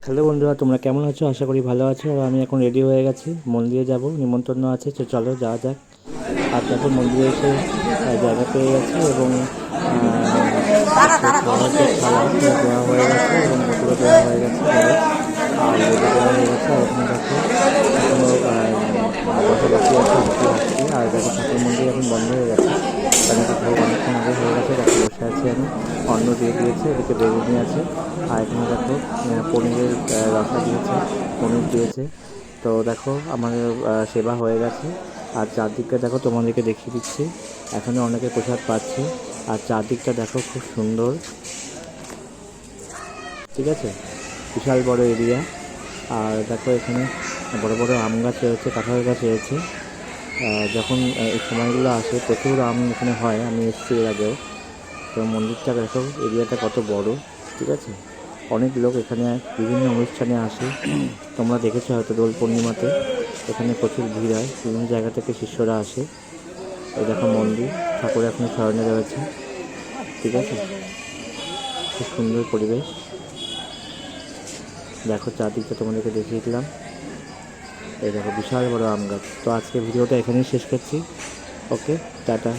Hello বন্ধুরা, তোমরা কেমন আছো? আশা করি ভালো আছো। আর আমি এখন রেডি হয়ে গেছি, মন্দিরে যাব, নিমন্ত্রণ আছে, তো চলো যাওয়া যাক। আর দেখো মন্দিরে এসে জায়গা পেয়ে গেছি এবং খাওয়ার যে থালা সেটা দেওয়া হয়ে গেছে এবং ওগুলো দেওয়া হয়ে গেছে বলে আর রেডি করা হয়ে গেছে। আর এখানে দেখো এখনও বসা বাকি আছে, আরতি আসছে। আর দেখো ঠাকুর মন্দির এখন বন্ধ হয়ে গেছে, কারণ কি ভোগ অনেকক্ষণ আগে হয়ে গেছে। দেখো বসে আছি আমি, অন্ন দিয়ে দিয়েছে, এদিকে বেগুনি আছে। আর এখানে দেখো পনিরের রসা দিয়েছে, পনির দিয়েছে। তো দেখো আমাদের সেবা হয়ে গেছে। আর চারদিকটা দেখো, তোমাদেরকে দেখিয়ে দিচ্ছি। এখনও অনেকে প্রসাদ পাচ্ছে। আর চারদিকটা দেখো খুব সুন্দর, ঠিক আছে, বিশাল বড় এরিয়া। আর দেখো এখানে বড় বড় আম গাছ রয়েছে, কাঁঠাল গাছ রয়েছে। যখন এই সময়গুলো আসে প্রচুর আম এখানে হয়, আমি এসেছি এর আগেও। তো মন্দিরটা দেখো, এরিয়াটা কত বড়, ঠিক আছে। অনেক লোক এখানে বিভিন্ন অনুষ্ঠানে আসে। তোমরা দেখেছো হয়তো দোল পূর্ণিমাতে এখানে প্রচুর ভিড় হয়, বিভিন্ন জায়গা থেকে শিষ্যরা আসে। এই দেখো মন্দির, ঠাকুর এখনো শয়নে রয়েছে, ঠিক আছে। খুব সুন্দর পরিবেশ। দেখো চারদিকটা তোমাদেরকে দেখিয়ে দিলাম। এই দেখো বিশাল বড় আম গাছ। তো আজকে ভিডিওটা এখানেই শেষ করছি। ওকে, টাটা।